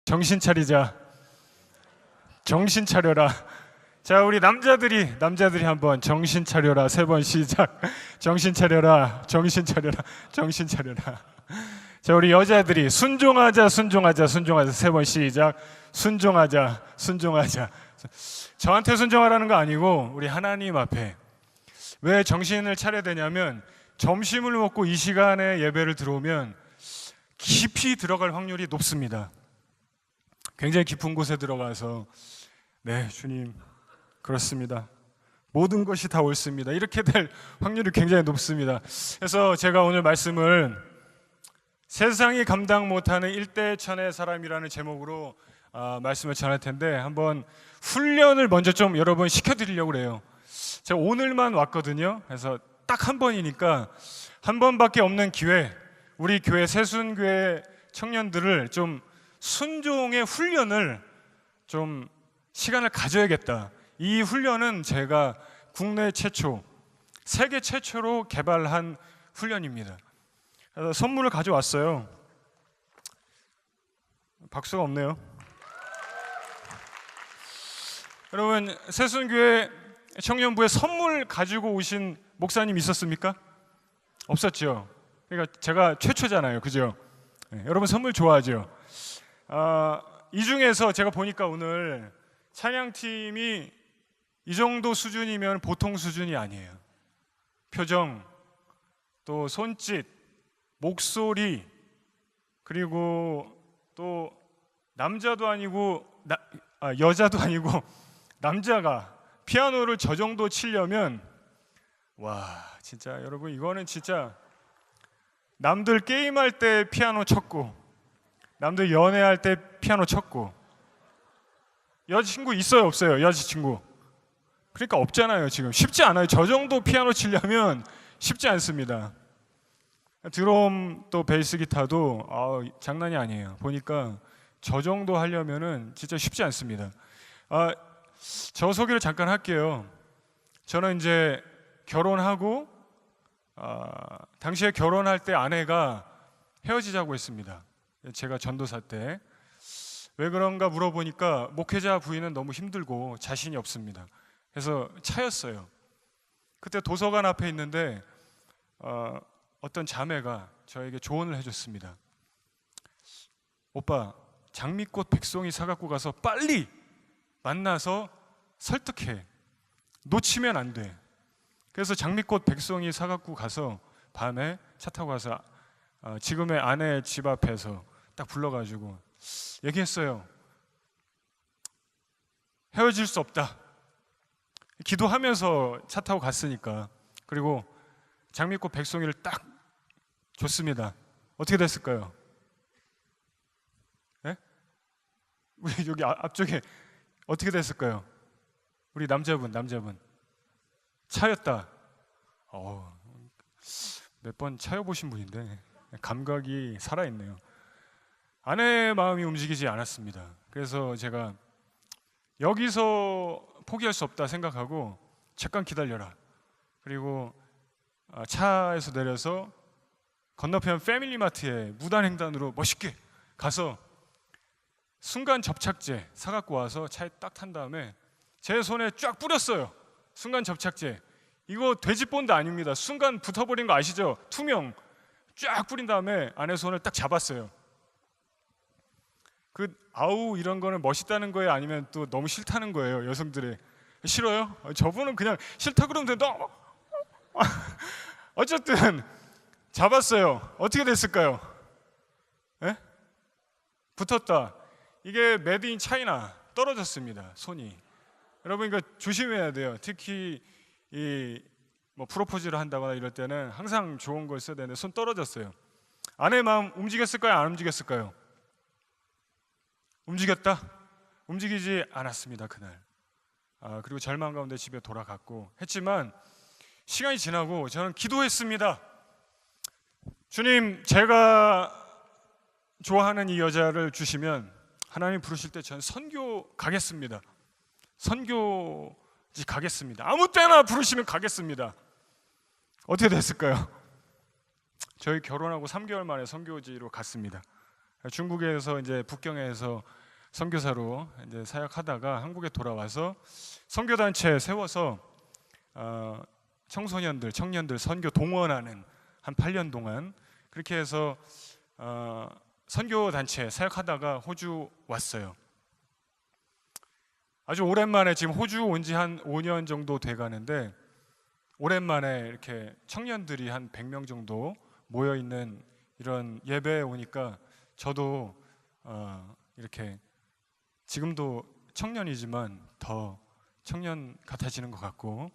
정신 차리자. 정신 차려라. 자, 우리 남자들이 한번 정신 차려라. 3번 시작. 정신 차려라. 정신 차려라. 정신 차려라. 자, 우리 여자들이 순종하자. 3번 시작. 순종하자. 저한테 순종하라는 거 아니고 우리 하나님 앞에. 왜 정신을 차려야 되냐면 점심을 먹고 이 시간에 예배를 들어오면 깊이 들어갈 확률이 높습니다. 굉장히 깊은 곳에 들어가서 네, 주님 그렇습니다. 모든 것이 다 옳습니다. 이렇게 될 확률이 굉장히 높습니다. 그래서 제가 오늘 말씀을 세상이 감당 못하는 일대천의 사람이라는 제목으로 말씀을 전할 텐데 한번 훈련을 먼저 좀 여러분 시켜드리려고 그래요. 제가 오늘만 왔거든요. 그래서 딱 한 번이니까 한 번밖에 없는 기회, 우리 교회 새순교회 청년들을 좀 순종의 훈련을 좀 시간을 가져야겠다. 이 훈련은 제가 국내 최초, 세계 최초로 개발한 훈련입니다. 그래서 선물을 가져왔어요. 박수가 없네요. 여러분, 새순교회 청년부에 선물 가지고 오신 목사님 있었습니까? 없었죠. 그러니까 제가 최초잖아요, 그죠? 네, 여러분 선물 좋아하죠? 이 중에서 제가 보니까 오늘 찬양팀이 이 정도 수준이면 보통 수준이 아니에요. 표정, 또 손짓, 목소리, 그리고 또 남자도 아니고 여자도 아니고 남자가 피아노를 저 정도 치려면 와, 진짜 여러분 이거는 진짜 남들 게임할 때 피아노 쳤고 남들 연애할 때 피아노 쳤고. 여자친구 있어요, 없어요? 여자친구. 그러니까 없잖아요. 지금 쉽지 않아요. 저 정도 피아노 치려면 쉽지 않습니다. 드럼 또 베이스 기타도 장난이 아니에요. 보니까 저 정도 하려면은 진짜 쉽지 않습니다. 저 소개를 잠깐 할게요. 저는 이제 결혼하고 당시에 결혼할 때 아내가 헤어지자고 했습니다. 제가 전도사 때. 왜 그런가 물어보니까 목회자 부인은 너무 힘들고 자신이 없습니다. 그래서 차였어요. 그때 도서관 앞에 있는데 어떤 자매가 저에게 조언을 해줬습니다. 오빠, 장미꽃 백송이 사갖고 가서 빨리 만나서 설득해. 놓치면 안 돼. 그래서 장미꽃 백송이 사갖고 가서 밤에 차 타고 가서 지금의 아내 집 앞에서 딱 불러가지고 얘기했어요. 헤어질 수 없다. 기도하면서 차 타고 갔으니까. 그리고 장미꽃 백송이를 딱 줬습니다. 어떻게 됐을까요? 네? 우리 여기 앞쪽에 어떻게 됐을까요? 우리 남자분 차였다. 몇 번 차여보신 분인데 감각이 살아있네요. 아내의 마음이 움직이지 않았습니다. 그래서 제가 여기서 포기할 수 없다 생각하고 잠깐 기다려라. 그리고 차에서 내려서 건너편 패밀리마트에 무단횡단으로 멋있게 가서 순간 접착제 사갖고 와서 차에 딱 탄 다음에 제 손에 쫙 뿌렸어요. 순간 접착제. 이거 돼지본드 아닙니다. 순간 붙어버린 거 아시죠? 투명. 쫙 뿌린 다음에 아내 손을 딱 잡았어요. 아우 이런 거는 멋있다는 거예요? 아니면 또 너무 싫다는 거예요? 여성들의. 싫어요? 저분은 그냥 싫다 그러면 된다. 어쨌든 잡았어요. 어떻게 됐을까요? 에? 붙었다. 이게 메드 인 차이나 떨어졌습니다. 손이. 여러분 이거 조심해야 돼요. 특히 뭐 프로포즈를 한다거나 이럴 때는 항상 좋은 걸 써야 되는데 손 떨어졌어요. 아내 마음 움직였을까요? 안 움직였을까요? 움직였다? 움직이지 않았습니다. 그날. 그리고 절망 가운데 집에 돌아갔고 했지만 시간이 지나고 저는 기도했습니다. 주님, 제가 좋아하는 이 여자를 주시면 하나님 부르실 때 저는 선교 가겠습니다. 선교지 가겠습니다. 아무 때나 부르시면 가겠습니다. 어떻게 됐을까요? 저희 결혼하고 3개월 만에 선교지로 갔습니다. 중국에서 이제 북경에서 선교사로 이제 사역하다가 한국에 돌아와서 선교단체 세워서 청소년들, 청년들 선교 동원하는 한 8년 동안 그렇게 해서 선교단체 사역하다가 호주 왔어요. 아주 오랜만에 지금 호주 온 지 한 5년 정도 돼 가는데 오랜만에 이렇게 청년들이 한 100명 정도 모여 있는 이런 예배에 오니까 저도 이렇게 지금도 청년이지만 더 청년 같아지는 것 같고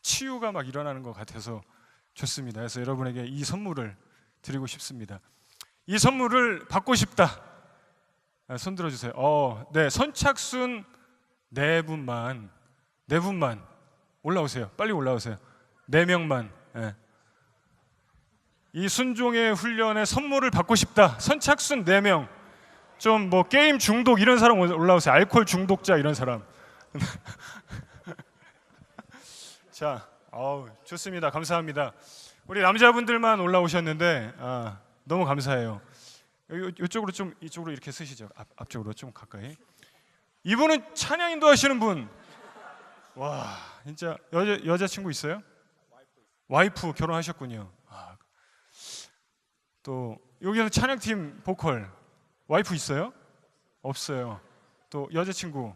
치유가 막 일어나는 것 같아서 좋습니다. 그래서 여러분에게 이 선물을 드리고 싶습니다. 이 선물을 받고 싶다. 손 들어주세요. 네, 선착순 네 분만 올라오세요. 빨리 올라오세요. 4명만. 네. 이 순종의 훈련의 선물을 받고 싶다. 선착순 4명. 좀 뭐 게임 중독 이런 사람 올라오세요. 알코올 중독자 이런 사람. 자, 좋습니다. 감사합니다. 우리 남자분들만 올라오셨는데 너무 감사해요. 이쪽으로 좀 이쪽으로 이렇게 쓰시죠. 앞쪽으로 좀 가까이. 이분은 찬양 인도하시는 분. 와, 진짜 여자친구 있어요? 와이프 결혼하셨군요. 또 여기는 찬양팀 보컬 와이프 있어요? 없어요. 또 여자친구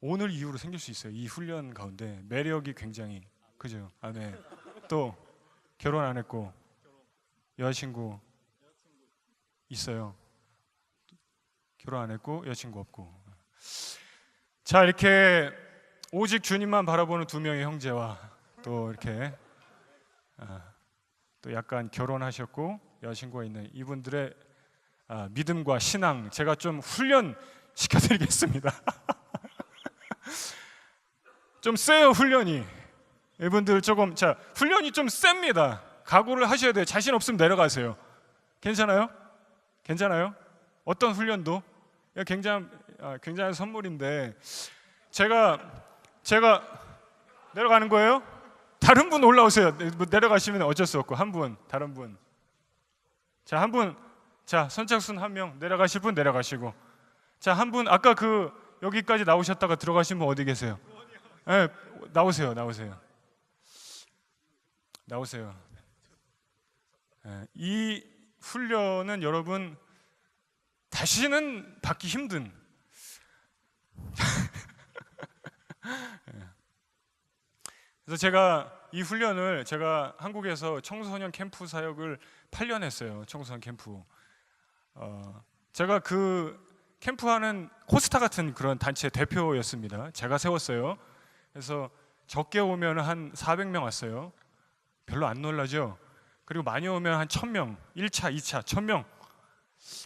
오늘 이후로 생길 수 있어요. 이 훈련 가운데 매력이 굉장히 그죠? 네. 또 결혼 안 했고 여자친구 있어요. 결혼 안 했고 여자친구 없고. 자, 이렇게 오직 주님만 바라보는 2명의 형제와 또 이렇게 또 약간 결혼하셨고 여자친구가 있는 이분들의 믿음과 신앙 제가 좀 훈련 시켜드리겠습니다. 좀 세요 훈련이. 이분들 조금 훈련이 좀 셉니다. 각오를 하셔야 돼요. 자신 없으면 내려가세요. 괜찮아요? 괜찮아요? 어떤 훈련도 굉장한 선물인데 제가 내려가는 거예요? 다른 분 올라오세요. 내려가시면 어쩔 수 없고 다른 분. 자, 한 분. 자, 선착순 1명 내려가실 분 내려가시고. 자, 한 분 아까 여기까지 나오셨다가 들어가신 분 어디 계세요? 네, 나오세요. 네, 이 훈련은 여러분 다시는 받기 힘든 그래서 제가 이 훈련을 제가 한국에서 청소년 캠프 사역을 8년 했어요. 청소년 캠프. 제가 그 캠프하는 코스타 같은 그런 단체 대표였습니다. 제가 세웠어요. 그래서 적게 오면 한 400명 왔어요. 별로 안 놀라죠? 그리고 많이 오면 한 1000명, 1차, 2차, 1000명.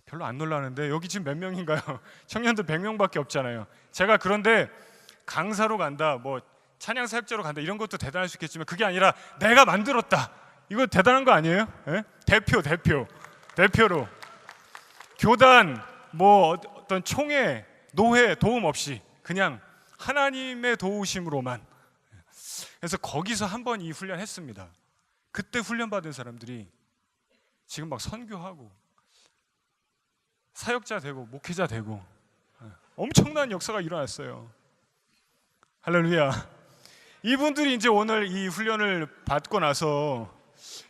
별로 안 놀라는데 여기 지금 몇 명인가요? 청년들 100명밖에 없잖아요. 제가 그런데 강사로 간다, 뭐 찬양 사역자로 간다 이런 것도 대단할 수 있겠지만 그게 아니라 내가 만들었다. 이거 대단한 거 아니에요? 네? 대표로 교단 뭐 어떤 총회, 노회 도움 없이 그냥 하나님의 도우심으로만. 그래서 거기서 한번 이 훈련 했습니다. 그때 훈련 받은 사람들이 지금 막 선교하고 사역자 되고 목회자 되고 엄청난 역사가 일어났어요. 할렐루야. 이분들이 이제 오늘 이 훈련을 받고 나서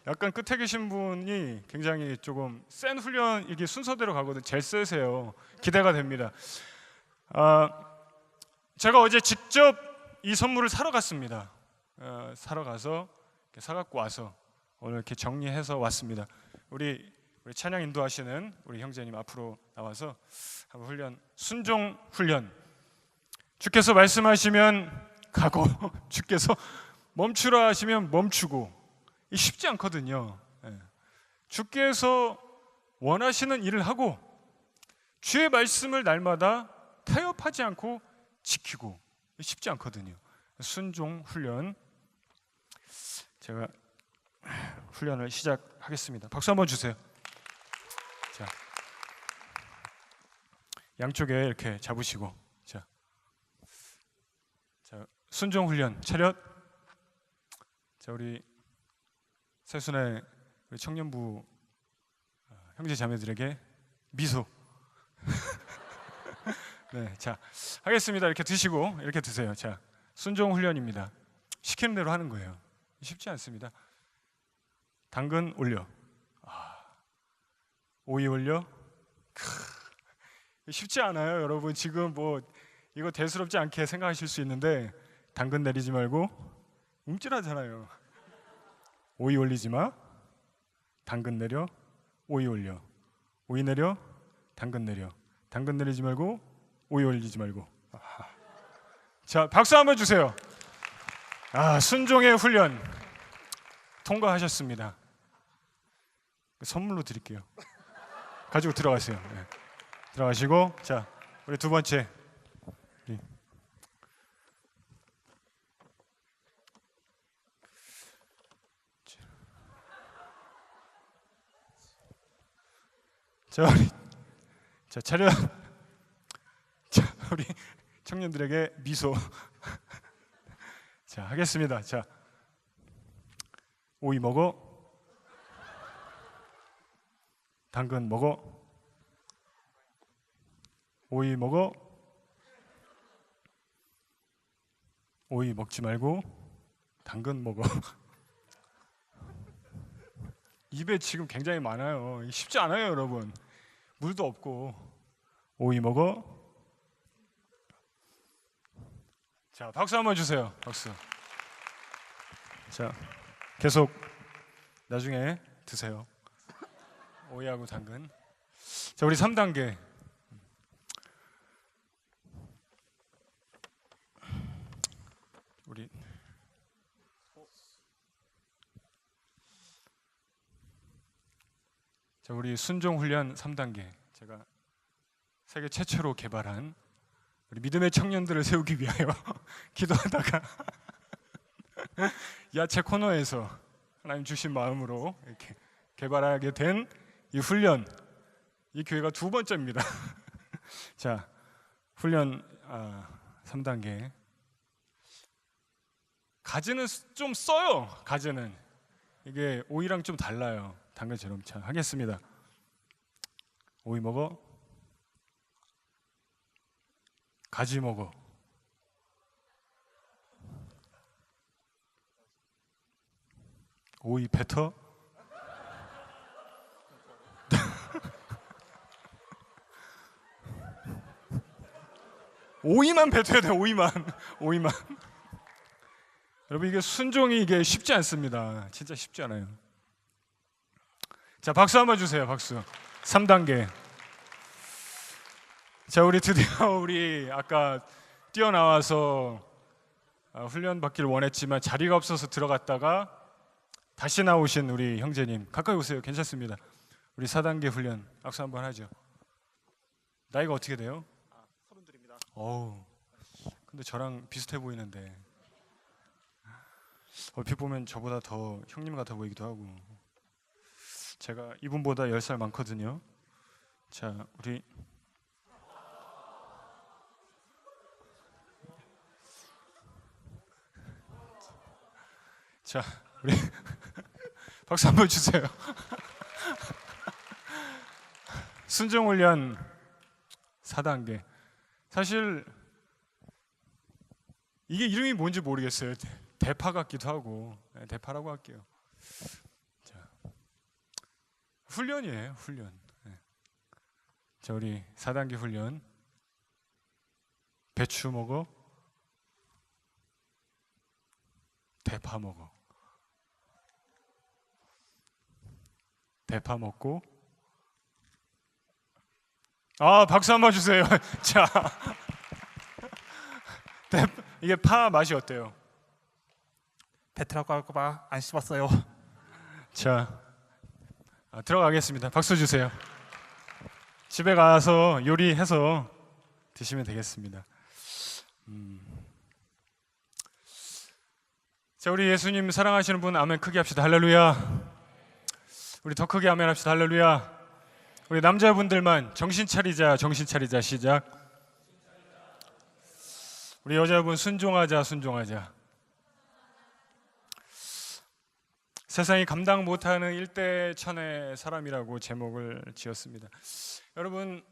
약간 끝에 계신 분이 굉장히 조금 센 훈련, 이게 순서대로 가거든요. 제일 세세요. 기대가 됩니다. 제가 어제 직접 이 선물을 사러 갔습니다. 사러 가서 사갖고 와서 오늘 이렇게 정리해서 왔습니다. 우리 찬양 인도하시는 우리 형제님 앞으로 나와서 한번 훈련, 순종 훈련. 주께서 말씀하시면 가고 주께서 멈추라 하시면 멈추고. 쉽지 않거든요. 주께서 원하시는 일을 하고 주의 말씀을 날마다 타협하지 않고 지키고 쉽지 않거든요. 순종 훈련. 제가 훈련을 시작하겠습니다. 박수 한번 주세요. 자, 양쪽에 이렇게 잡으시고, 자, 순종 훈련 차렷. 자, 우리 새순회 우리 청년부 형제 자매들에게 미소. 네, 자 하겠습니다. 이렇게 드시고 이렇게 드세요. 자, 순종 훈련입니다. 시키는 대로 하는 거예요. 쉽지 않습니다. 당근 올려, 오이 올려. 쉽지 않아요, 여러분. 지금 뭐 이거 대수롭지 않게 생각하실 수 있는데 당근 내리지 말고 움찔하잖아요. 오이 올리지 마. 당근 내려, 오이 올려. 오이 내려, 당근 내려. 당근 내리지 말고 오이 올리지 말고. 자, 박수 한번 주세요. 순종의 훈련 통과하셨습니다. 선물로 드릴게요. 가지고 들어가세요. 네. 들어가시고, 자, 우리 두 번째. 자, 차렷. 자, 우리 청년들에게 미소. 자, 하겠습니다. 자, 오이 먹어. 당근 먹어. 오이 먹어. 오이 먹지 말고 당근 먹어. 입에 지금 굉장히 많아요. 쉽지 않아요, 여러분. 물도 없고. 오이 먹어. 자, 박수 한번 주세요. 박수. 자, 계속 나중에 드세요. 오이하고 당근. 자, 우리 3단계. 우리 순종 훈련 3단계. 제가 세계 최초로 개발한 우리 믿음의 청년들을 세우기 위하여 기도하다가 야채 코너에서 하나님 주신 마음으로 이렇게 개발하게 된 이 훈련. 이 교회가 두 번째입니다. 자, 훈련 3단계. 가지는 좀 써요. 가지는 이게 오이랑 좀 달라요. 당근처럼. 자, 하겠습니다. 오이 먹어. 가지 먹어. 오이 뱉어. 오이만 뱉어야 돼. 오이만. 여러분, 이게 순종이 이게 쉽지 않습니다. 진짜 쉽지 않아요. 자, 박수 한번 주세요. 박수. 3단계. 자, 우리 드디어 우리 아까 뛰어나와서 훈련 받기를 원했지만 자리가 없어서 들어갔다가 다시 나오신 우리 형제님, 가까이 오세요. 괜찮습니다. 우리 4단계 훈련 악수 한번 하죠. 나이가 어떻게 돼요? 32입니다. 어우, 근데 저랑 비슷해 보이는데 얼핏 보면 저보다 더 형님 같아 보이기도 하고. 제가 이분보다 10살 많거든요. 자, 우리 자, 우리 박수 한번 주세요. 순종 훈련 4단계. 사실 이게 이름이 뭔지 모르겠어요. 대파 같기도 하고. 네, 대파라고 할게요. 자, 훈련이에요. 훈련. 네. 자, 우리 4단계 훈련. 배추 먹어. 대파 먹어. 대파 먹고. 박수 한번 주세요. 자, 이게 파 맛이 어때요? 배트라고 할까봐 안 씹었어요. 자, 들어가겠습니다. 박수 주세요. 집에 가서 요리해서 드시면 되겠습니다. 자, 우리 예수님 사랑하시는 분 아멘 크게 합시다. 할렐루야. 우리 더 크게 아멘 합시다. 할렐루야. 우리 남자분들만 정신 차리자 시작. 우리 여자분 순종하자. 세상이 감당 못하는 일대천의 사람이라고 제목을 지었습니다. 여러분,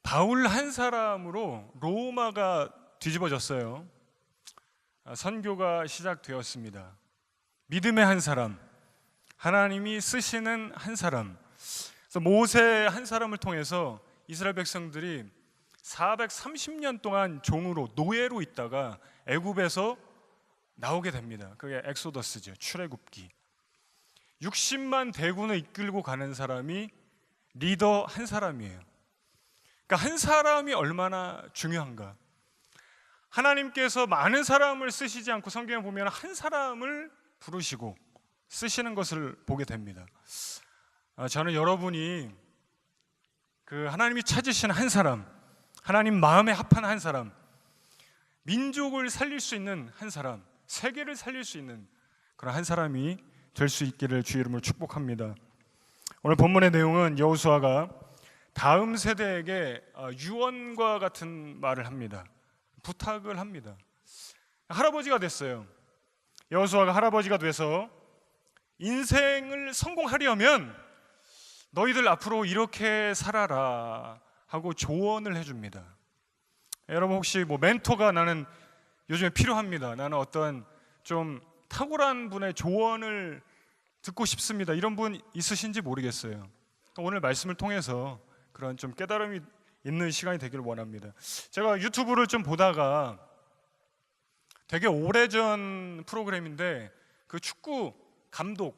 바울 한 사람으로 로마가 뒤집어졌어요. 선교가 시작되었습니다. 믿음의 한 사람, 하나님이 쓰시는 한 사람. 그래서 모세 한 사람을 통해서 이스라엘 백성들이 430년 동안 종으로 노예로 있다가 애굽에서 나오게 됩니다. 그게 엑소더스죠. 출애굽기. 60만 대군을 이끌고 가는 사람이 리더 한 사람이에요. 그러니까 한 사람이 얼마나 중요한가. 하나님께서 많은 사람을 쓰시지 않고 성경에 보면 한 사람을 부르시고 쓰시는 것을 보게 됩니다. 저는 여러분이 그 하나님이 찾으신 한 사람, 하나님 마음에 합한 한 사람, 민족을 살릴 수 있는 한 사람, 세계를 살릴 수 있는 그런 한 사람이 될 수 있기를 주의 이름으로 축복합니다. 오늘 본문의 내용은 여호수아가 다음 세대에게 유언과 같은 말을 합니다. 부탁을 합니다. 할아버지가 됐어요. 여호수아가 할아버지가 돼서 인생을 성공하려면 너희들 앞으로 이렇게 살아라 하고 조언을 해줍니다. 여러분 혹시 멘토가 나는 요즘에 필요합니다. 나는 어떤 좀 탁월한 분의 조언을 듣고 싶습니다. 이런 분 있으신지 모르겠어요. 오늘 말씀을 통해서 그런 좀 깨달음이 있는 시간이 되기를 원합니다. 제가 유튜브를 좀 보다가 되게 오래전 프로그램인데 그 축구 감독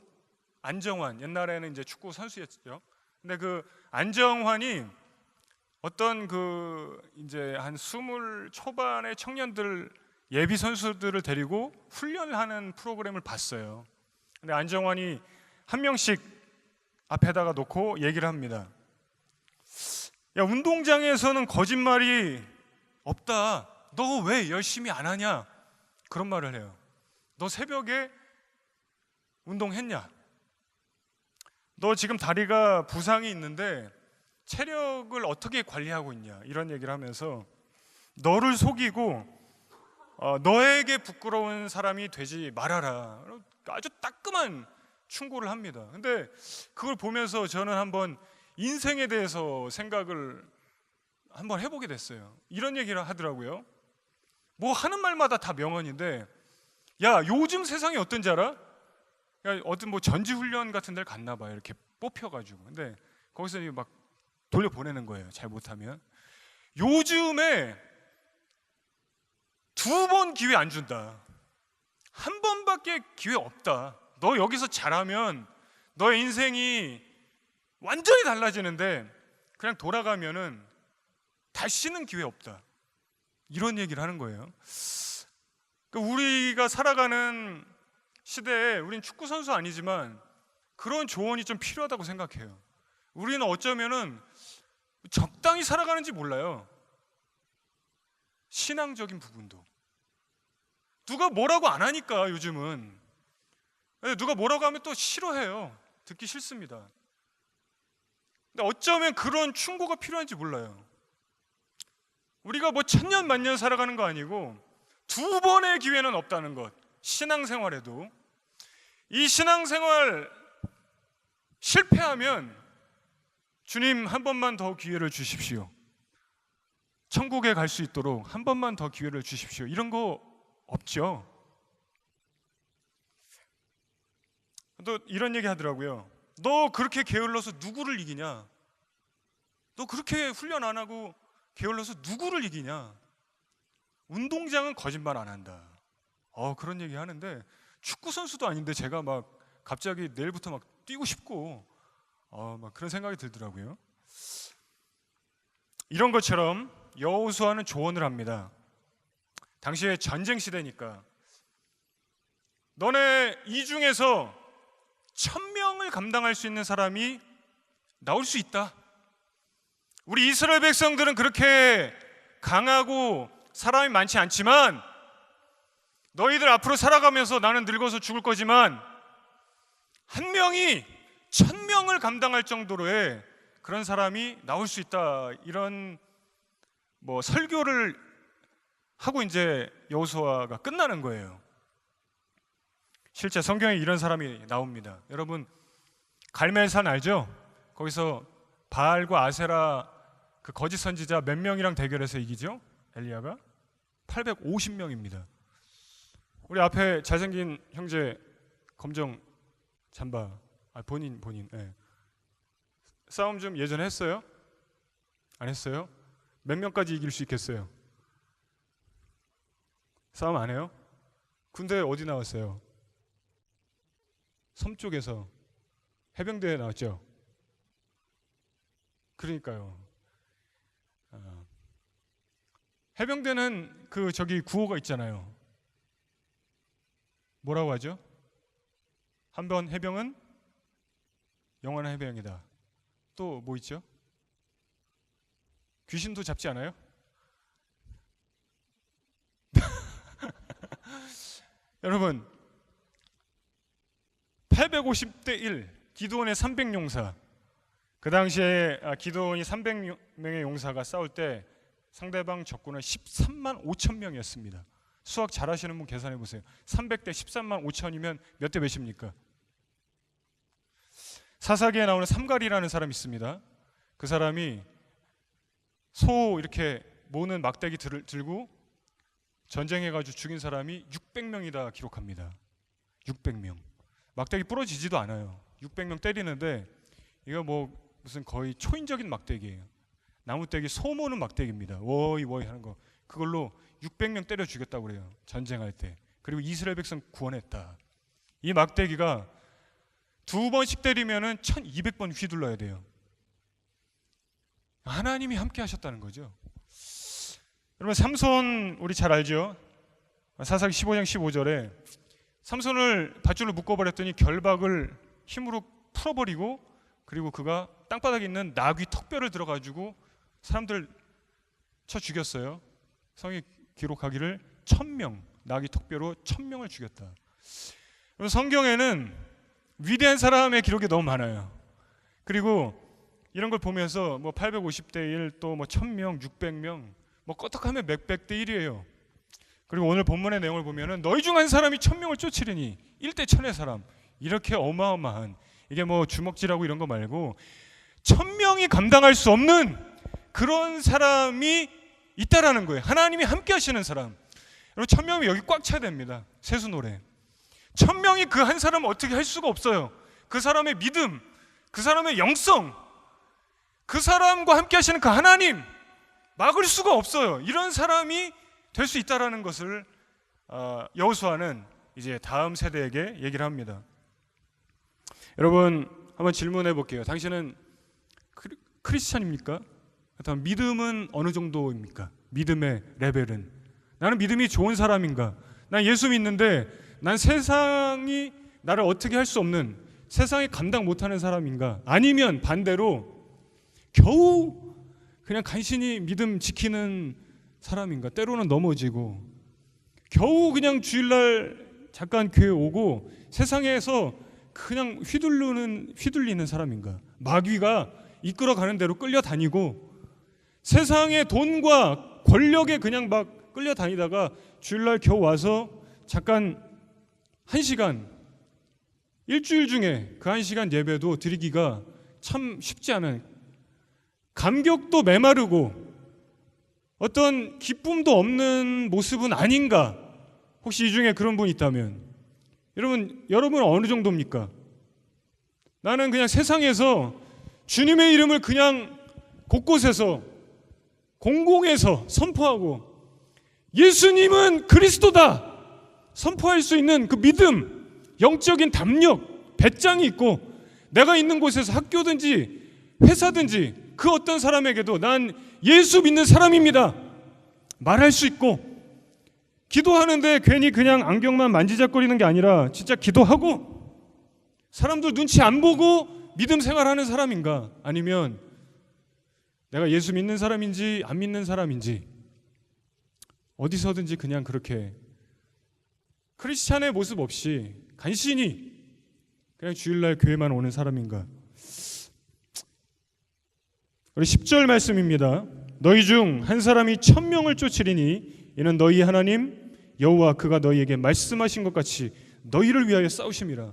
안정환, 옛날에는 이제 축구 선수였죠. 근데 그 안정환이 어떤 이제 한 20 초반의 청년들 예비 선수들을 데리고 훈련을 하는 프로그램을 봤어요. 근데 안정환이 한 명씩 앞에다가 놓고 얘기를 합니다. 야, 운동장에서는 거짓말이 없다. 너 왜 열심히 안 하냐? 그런 말을 해요. 너 새벽에 운동했냐? 너 지금 다리가 부상이 있는데 체력을 어떻게 관리하고 있냐? 이런 얘기를 하면서 너를 속이고 너에게 부끄러운 사람이 되지 말아라. 아주 따끔한 충고를 합니다. 근데 그걸 보면서 저는 한번 인생에 대해서 생각을 한번 해보게 됐어요. 이런 얘기를 하더라고요. 하는 말마다 다 명언인데, 야, 요즘 세상이 어떤지 알아? 야, 어떤 전지훈련 같은 데를 갔나 봐요. 이렇게 뽑혀가지고. 근데 거기서 막 돌려보내는 거예요. 잘 못하면. 요즘에 2번 기회 안 준다. 한 번밖에 기회 없다. 너 여기서 잘하면 너의 인생이 완전히 달라지는데 그냥 돌아가면은 다시는 기회 없다. 이런 얘기를 하는 거예요. 우리가 살아가는 시대에 우린 축구 선수 아니지만 그런 조언이 좀 필요하다고 생각해요. 우리는 어쩌면은 적당히 살아가는지 몰라요. 신앙적인 부분도 누가 뭐라고 안 하니까 요즘은 누가 뭐라고 하면 또 싫어해요. 듣기 싫습니다. 근데 어쩌면 그런 충고가 필요한지 몰라요. 우리가 1000년 만년 살아가는 거 아니고 2번의 기회는 없다는 것. 신앙생활에도 이 신앙생활 실패하면 주님 한 번만 더 기회를 주십시오. 천국에 갈 수 있도록 한 번만 더 기회를 주십시오. 이런 거 없죠. 또 이런 얘기 하더라고요. 너 그렇게 게을러서 누구를 이기냐? 너 그렇게 훈련 안 하고 게을러서 누구를 이기냐? 운동장은 거짓말 안 한다. 그런 얘기 하는데 축구 선수도 아닌데 제가 막 갑자기 내일부터 막 뛰고 싶고 막 그런 생각이 들더라고요. 이런 것처럼 여호수아는 조언을 합니다. 당시에 전쟁 시대니까 너네 이 중에서 1000명을 감당할 수 있는 사람이 나올 수 있다. 우리 이스라엘 백성들은 그렇게 강하고 사람이 많지 않지만 너희들 앞으로 살아가면서 나는 늙어서 죽을 거지만 한 명이 1000명을 감당할 정도로의 그런 사람이 나올 수 있다. 이런 설교를 하고 이제 여호수아가 끝나는 거예요. 실제 성경에 이런 사람이 나옵니다. 여러분 갈멜산 알죠? 거기서 바알과 아세라 그 거짓 선지자 몇 명이랑 대결해서 이기죠? 엘리야가 850명입니다. 우리 앞에 잘생긴 형제 검정 잠바, 본인. 네. 싸움 좀 예전에 했어요? 안 했어요? 몇 명까지 이길 수 있겠어요? 싸움 안 해요? 군대 어디 나왔어요? 섬 쪽에서 해병대에 나왔죠? 그러니까요. 해병대는 그 저기 구호가 있잖아요. 뭐라고 하죠? 한 번 해병은 영원한 해병이다. 또 뭐 있죠? 귀신도 잡지 않아요? 여러분 850대 1 기드온의 300용사 그 당시에 기드온이 300명의 용사가 싸울 때 상대방 적군은 13만 5천 명이었습니다. 수학 잘하시는 분 계산해 보세요. 300대 13만 5천이면 몇 대 몇입니까? 사사기에 나오는 삼갈이라는 사람이 있습니다. 그 사람이 소 이렇게 모는 막대기 들고 전쟁해가지고 죽인 사람이 600명이다 기록합니다. 600명. 막대기 부러지지도 않아요. 600명 때리는데 이거 뭐 무슨 거의 초인적인 막대기예요. 나무떼기 소 모는 막대기입니다. 워이 하는 거. 그걸로 600명 때려 죽였다고 그래요. 전쟁할 때. 그리고 이스라엘 백성 구원했다. 이 막대기가 2번씩 때리면은 1200번 휘둘러야 돼요. 하나님이 함께 하셨다는 거죠. 여러분 삼손 우리 잘 알죠? 사사기 15장 15절에 삼손을 밧줄로 묶어버렸더니 결박을 힘으로 풀어버리고 그리고 그가 땅바닥에 있는 나귀 턱뼈를 들어가지고 사람들 쳐 죽였어요. 성이 기록하기를 1000명 나귀 턱뼈로 1000명을 죽였다. 성경에는 위대한 사람의 기록이 너무 많아요. 그리고 이런 걸 보면서 뭐 850대 1 또 뭐 1000명 600명 뭐 껐덕하면 몇백 대 1이에요. 그리고 오늘 본문의 내용을 보면은 너희 중 한 사람이 1000명을 쫓으리니 1대 1000의 사람 이렇게 어마어마한 이게 뭐 주먹질하고 이런 거 말고 1000명이 감당할 수 없는 그런 사람이 있다라는 거예요. 하나님이 함께 하시는 사람. 여러분 1000명이 여기 꽉 차야 됩니다. 세수 노래. 1000명이 그 한 사람을 어떻게 할 수가 없어요. 그 사람의 믿음, 그 사람의 영성, 그 사람과 함께 하시는 그 하나님 막을 수가 없어요. 이런 사람이 될 수 있다라는 것을 여호수아는 이제 다음 세대에게 얘기를 합니다. 여러분 한번 질문해 볼게요. 당신은 크리스찬입니까? 그렇다면 믿음은 어느 정도입니까? 믿음의 레벨은 나는 믿음이 좋은 사람인가? 난 예수 믿는데 난 세상이 나를 어떻게 할 수 없는 세상이 감당 못하는 사람인가? 아니면 반대로 겨우 그냥 간신히 믿음 지키는 사람인가? 때로는 넘어지고 겨우 그냥 주일날 잠깐 교회 오고 세상에서 그냥 휘둘리는 사람인가? 마귀가 이끌어가는 대로 끌려다니고 세상의 돈과 권력에 그냥 막 끌려다니다가 주일날 겨우 와서 잠깐 1시간 일주일 중에 그 1시간 예배도 드리기가 참 쉽지 않은 감격도 메마르고 어떤 기쁨도 없는 모습은 아닌가? 혹시 이 중에 그런 분 있다면 여러분은 어느 정도입니까? 나는 그냥 세상에서 주님의 이름을 그냥 곳곳에서 공공에서 선포하고 예수님은 그리스도다 선포할 수 있는 그 믿음, 영적인 담력, 배짱이 있고 내가 있는 곳에서 학교든지 회사든지 그 어떤 사람에게도 난 예수 믿는 사람입니다 말할 수 있고 기도하는데 괜히 그냥 안경만 만지작거리는 게 아니라 진짜 기도하고 사람들 눈치 안 보고 믿음 생활하는 사람인가? 아니면 내가 예수 믿는 사람인지 안 믿는 사람인지 어디서든지 그냥 그렇게 크리스찬의 모습 없이 간신히 그냥 주일날 교회만 오는 사람인가? 우리 10절 말씀입니다. 너희 중 한 사람이 1000명을 쫓으리니 이는 너희 하나님 여호와 그가 너희에게 말씀하신 것 같이 너희를 위하여 싸우심이라.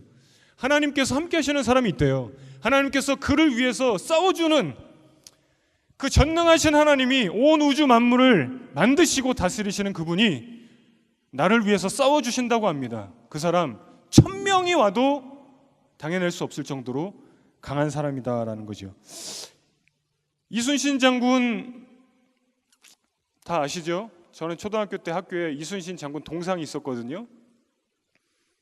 하나님께서 함께 하시는 사람이 있대요. 하나님께서 그를 위해서 싸워주는 그 전능하신 하나님이 온 우주 만물을 만드시고 다스리시는 그분이 나를 위해서 싸워주신다고 합니다. 그 사람 1000명이 와도 당해낼 수 없을 정도로 강한 사람이다라는 거죠. 이순신 장군 다 아시죠? 저는 초등학교 때 학교에 이순신 장군 동상이 있었거든요.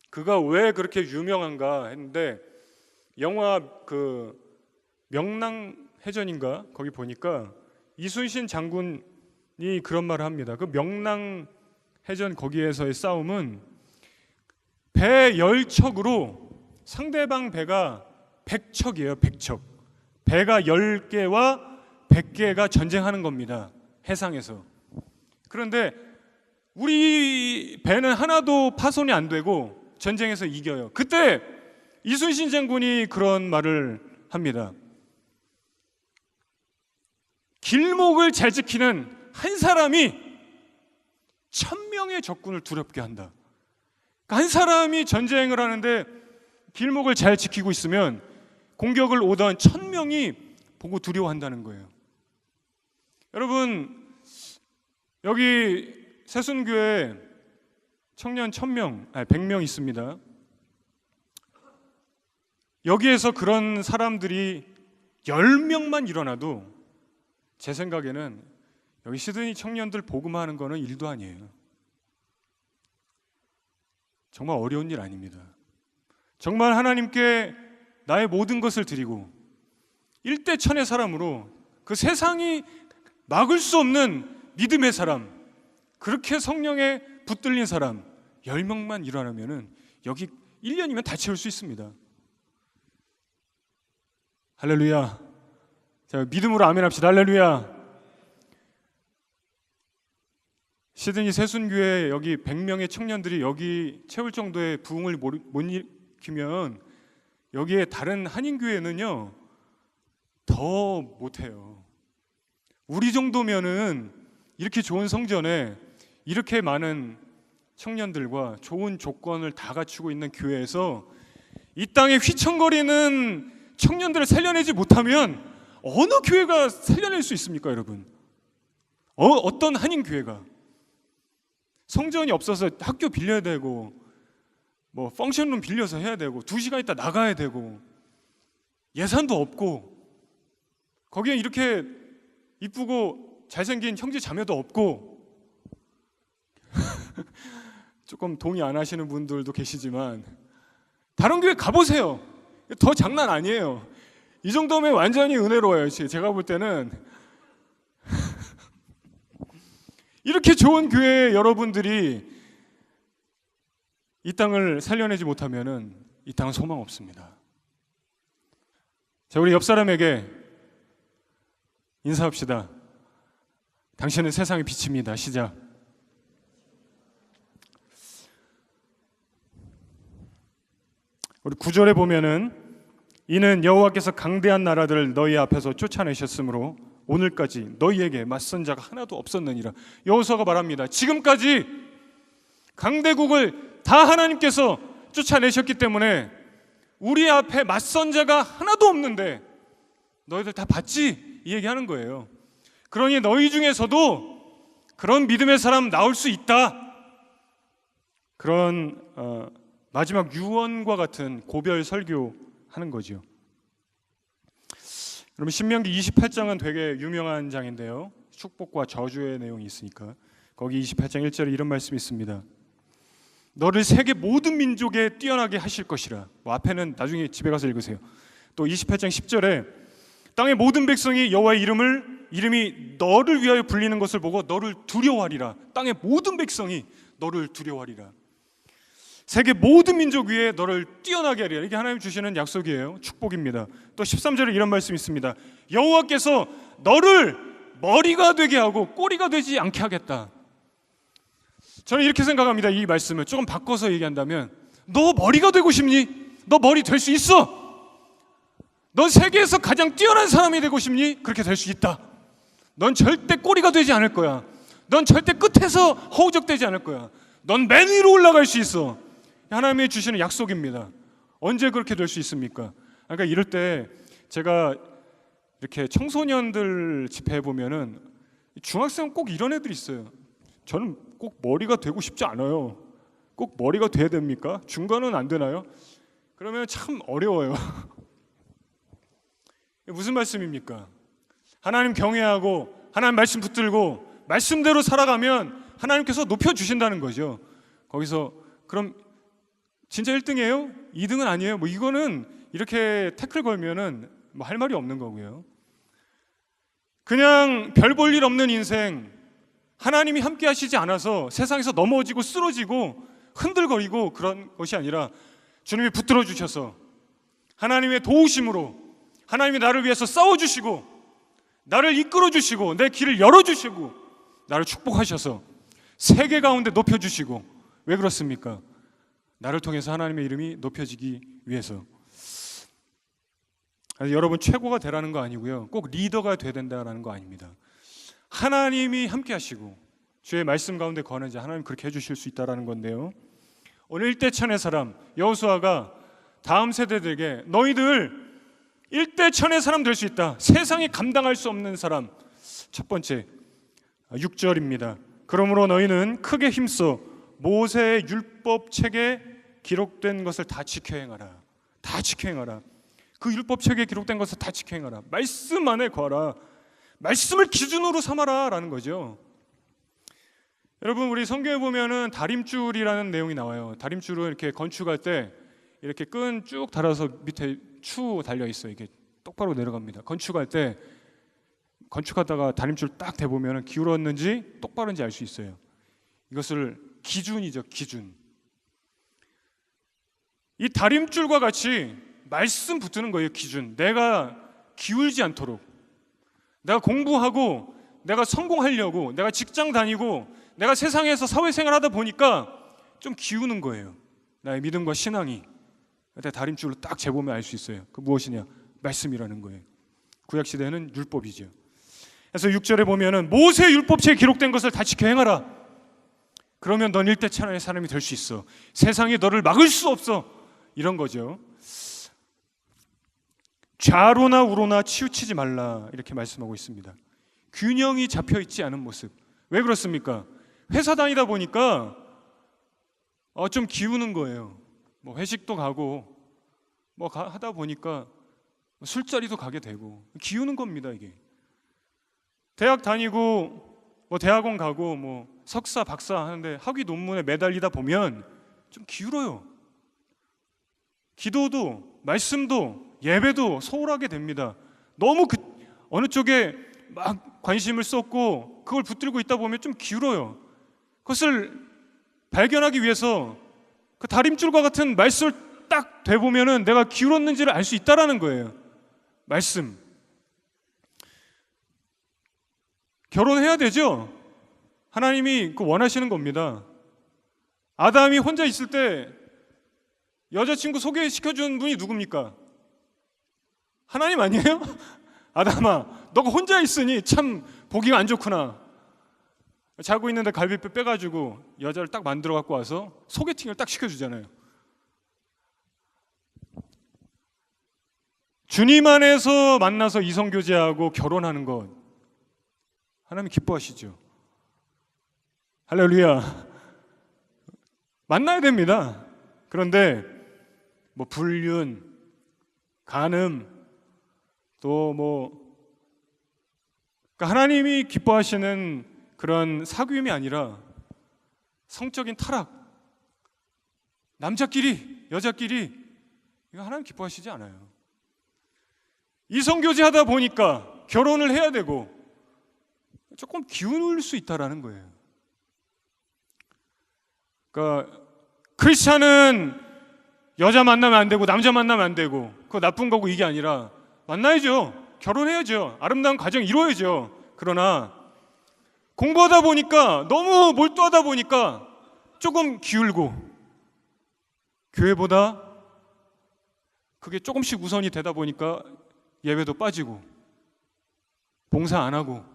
그가 왜 그렇게 유명한가 했는데 영화 그 명랑해전인가 거기 보니까 이순신 장군이 그런 말을 합니다. 그 명랑해전 거기에서의 싸움은 배 10척으로 상대방 배가 100척이에요. 100척. 배가 10개와 100개가 전쟁하는 겁니다. 해상에서. 그런데 우리 배는 하나도 파손이 안 되고 전쟁에서 이겨요. 그때 이순신 장군이 그런 말을 합니다. 길목을 잘 지키는 한 사람이 1000명의 적군을 두렵게 한다. 한 사람이 전쟁을 하는데 길목을 잘 지키고 있으면 공격을 오던 1000명이 보고 두려워한다는 거예요. 여러분, 여기 새순교회 청년 100명 있습니다. 여기에서 그런 사람들이 10명만 일어나도 제 생각에는 여기 시드니 청년들 복음하는 거는 일도 아니에요. 정말 어려운 일 아닙니다. 정말 하나님께 나의 모든 것을 드리고 일대천의 사람으로 그 세상이 막을 수 없는 믿음의 사람, 그렇게 성령에 붙들린 사람 10명만 일어나면은 여기 1년이면 다 채울 수 있습니다. 할렐루야. 자, 믿음으로 아멘 합시다. 할렐루야. 시드니 새순교회 여기 100명의 청년들이 여기 채울 정도의 부흥을 못 일으키면 여기에 다른 한인교회는요 더 못해요. 우리 정도면은 이렇게 좋은 성전에 이렇게 많은 청년들과 좋은 조건을 다 갖추고 있는 교회에서 이 땅에 휘청거리는 청년들을 살려내지 못하면 어느 교회가 살려낼 수 있습니까, 여러분? 어떤 한인 교회가 성전이 없어서 학교 빌려야 되고 뭐 펑션룸 빌려서 해야 되고 2시간 있다 나가야 되고 예산도 없고 거기에 이렇게 이쁘고 잘생긴 형제 자매도 없고 조금 동의 안 하시는 분들도 계시지만 다른 교회 가보세요. 더 장난 아니에요. 이 정도면 완전히 은혜로워요. 제가 볼 때는 이렇게 좋은 교회 여러분들이 이 땅을 살려내지 못하면은 이 땅은 소망 없습니다. 자, 우리 옆 사람에게 인사합시다. 당신은 세상의 빛입니다. 시작. 우리 9절에 보면은 이는 여호와께서 강대한 나라들을 너희 앞에서 쫓아내셨으므로 오늘까지 너희에게 맞선 자가 하나도 없었느니라. 여호수아가 말합니다. 지금까지 강대국을 다 하나님께서 쫓아내셨기 때문에 우리 앞에 맞선 자가 하나도 없는데 너희들 다 봤지? 이 얘기하는 거예요. 그러니 너희 중에서도 그런 믿음의 사람 나올 수 있다. 그런 마지막 유언과 같은 고별 설교하는 거죠. 여러분, 신명기 28장은 되게 유명한 장인데요. 축복과 저주의 내용이 있으니까 거기 28장 1절에 이런 말씀이 있습니다. 너를 세계 모든 민족에 뛰어나게 하실 것이라. 뭐 앞에는 나중에 집에 가서 읽으세요. 또 28장 10절에 땅의 모든 백성이 여호와의 이름이 너를 위하여 불리는 것을 보고 너를 두려워하리라. 땅의 모든 백성이 너를 두려워하리라. 세계 모든 민족 위에 너를 뛰어나게 하리라. 이게 하나님 주시는 약속이에요. 축복입니다. 또 13절에 이런 말씀이 있습니다. 여호와께서 너를 머리가 되게 하고 꼬리가 되지 않게 하겠다. 저는 이렇게 생각합니다. 이 말씀을 조금 바꿔서 얘기한다면 너 머리가 되고 싶니? 너 머리 될 수 있어. 넌 세계에서 가장 뛰어난 사람이 되고 싶니? 그렇게 될 수 있다. 넌 절대 꼬리가 되지 않을 거야. 넌 절대 끝에서 허우적대지 않을 거야. 넌 맨 위로 올라갈 수 있어. 하나님이 주시는 약속입니다. 언제 그렇게 될 수 있습니까? 그러니까 이럴 때 제가 이렇게 청소년들 집회에 보면은 중학생 꼭 이런 애들이 있어요. 저는 꼭 머리가 되고 싶지 않아요. 꼭 머리가 돼야 됩니까? 중간은 안 되나요? 그러면 참 어려워요. 무슨 말씀입니까? 하나님 경외하고 하나님 말씀 붙들고 말씀대로 살아가면 하나님께서 높여주신다는 거죠. 거기서 그럼 진짜 1등이에요? 2등은 아니에요? 뭐 이거는 이렇게 태클 걸면은 뭐 할 말이 없는 거고요. 그냥 별 볼 일 없는 인생, 하나님이 함께 하시지 않아서 세상에서 넘어지고 쓰러지고 흔들거리고 그런 것이 아니라 주님이 붙들어 주셔서 하나님의 도우심으로 하나님이 나를 위해서 싸워주시고 나를 이끌어 주시고 내 길을 열어주시고 나를 축복하셔서 세계 가운데 높여주시고, 왜 그렇습니까? 나를 통해서 하나님의 이름이 높여지기 위해서. 여러분 최고가 되라는 거 아니고요, 꼭 리더가 돼야 된다는 거 아닙니다. 하나님이 함께 하시고 주의 말씀 가운데 거하는 자 하나님 그렇게 해주실 수 있다는 건데요, 오늘 일대천의 사람 여호수아가 다음 세대들에게 너희들 일대천의 사람 될 수 있다, 세상이 감당할 수 없는 사람. 첫 번째 6절입니다. 그러므로 너희는 크게 힘써 모세의 율법책에 기록된 것을 다 지켜 행하라. 다 지켜 행하라. 그 율법책에 기록된 것을 다 지켜 행하라. 말씀 안에 거하라. 말씀을 기준으로 삼아라 라는 거죠. 여러분 우리 성경에 보면은 다림줄이라는 내용이 나와요. 다림줄은 이렇게 건축할 때 이렇게 끈 쭉 달아서 밑에 추 달려 있어요. 이게 똑바로 내려갑니다. 건축할 때 건축하다가 다림줄 딱 대보면 기울었는지 똑바른지 알 수 있어요. 이것을 기준이죠. 기준. 이 다림줄과 같이 말씀 붙드는 거예요. 기준. 내가 기울지 않도록, 내가 공부하고 내가 성공하려고, 내가 직장 다니고 내가 세상에서 사회생활 하다 보니까 좀 기우는 거예요. 나의 믿음과 신앙이. 그때 다림줄로 딱 재보면 알 수 있어요. 그 무엇이냐? 말씀이라는 거예요. 구약시대는 율법이죠. 그래서 6절에 보면은 모세 율법책에 기록된 것을 다 지켜 행하라. 그러면 넌 일대천하의 사람이 될 수 있어. 세상이 너를 막을 수 없어. 이런 거죠. 좌로나 우로나 치우치지 말라 이렇게 말씀하고 있습니다. 균형이 잡혀 있지 않은 모습. 왜 그렇습니까? 회사 다니다 보니까 좀 기우는 거예요. 뭐 회식도 가고 뭐 하다 보니까 술자리도 가게 되고 기우는 겁니다. 이게 대학 다니고 뭐 대학원 가고 뭐 석사 박사 하는데 학위 논문에 매달리다 보면 좀 기울어요. 기도도 말씀도 예배도 소홀하게 됩니다. 너무 어느 쪽에 막 관심을 쏟고 그걸 붙들고 있다 보면 좀 기울어요. 그것을 발견하기 위해서 그 다림줄과 같은 말씀을 딱 대보면은 내가 기울었는지를 알 수 있다라는 거예요. 말씀. 결혼해야 되죠. 하나님이 그 원하시는 겁니다. 아담이 혼자 있을 때 여자친구 소개시켜준 분이 누굽니까? 하나님 아니에요? 아담아, 너가 혼자 있으니 참 보기가 안 좋구나. 자고 있는데 갈비뼈 빼가지고 여자를 딱 만들어 갖고 와서 소개팅을 딱 시켜주잖아요. 주님 안에서 만나서 이성교제하고 결혼하는 것 하나님 기뻐하시죠. 할렐루야. 만나야 됩니다. 그런데 뭐 불륜, 간음, 또 그러니까 하나님이 기뻐하시는 그런 사귐이 아니라 성적인 타락, 남자끼리 여자끼리, 이거 하나님 기뻐하시지 않아요. 이성교제 하다 보니까 결혼을 해야 되고 조금 기울일 수 있다라는 거예요. 그러니까 크리스찬은 여자 만나면 안 되고 남자 만나면 안 되고 그거 나쁜 거고 이게 아니라 만나야죠. 결혼해야죠. 아름다운 가정 이루어야죠. 그러나 공부하다 보니까 너무 몰두하다 보니까 조금 기울고 교회보다 그게 조금씩 우선이 되다 보니까 예배도 빠지고 봉사 안 하고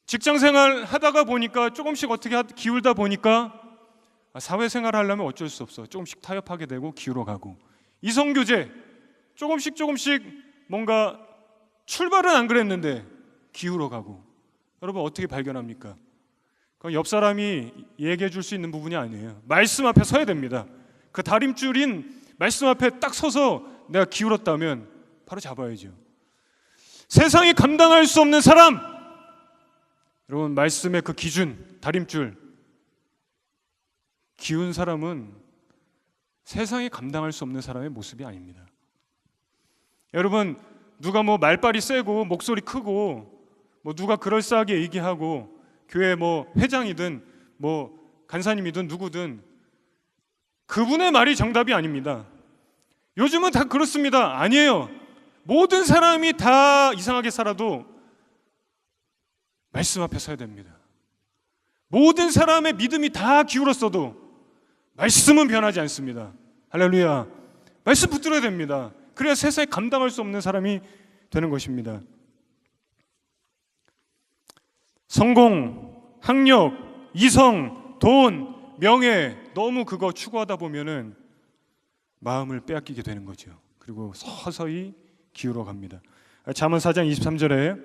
직장생활 하다가 보니까 조금씩 어떻게 기울다 보니까 사회생활을 하려면 어쩔 수 없어. 조금씩 타협하게 되고 기울어가고. 이성교제 조금씩 뭔가 출발은 안 그랬는데 기울어가고. 여러분 어떻게 발견합니까? 그건 옆 사람이 얘기해 줄 수 있는 부분이 아니에요. 말씀 앞에 서야 됩니다. 그 다림줄인 말씀 앞에 딱 서서 내가 기울었다면 바로 잡아야죠. 세상이 감당할 수 없는 사람, 여러분 말씀의 그 기준, 다림줄, 기운 사람은 세상이 감당할 수 없는 사람의 모습이 아닙니다. 여러분 누가 뭐 말발이 세고 목소리 크고 뭐 누가 그럴싸하게 얘기하고 교회 뭐 회장이든 뭐 간사님이든 누구든 그분의 말이 정답이 아닙니다. 요즘은 다 그렇습니다. 아니에요. 모든 사람이 다 이상하게 살아도 말씀 앞에 서야 됩니다. 모든 사람의 믿음이 다 기울었어도 말씀은 변하지 않습니다. 할렐루야. 말씀 붙들어야 됩니다. 그래야 세상에 감당할 수 없는 사람이 되는 것입니다. 성공, 학력, 이성, 돈, 명예 너무 그거 추구하다 보면은 마음을 빼앗기게 되는 거죠. 그리고 서서히 기울어 갑니다. 잠언 4장 23절에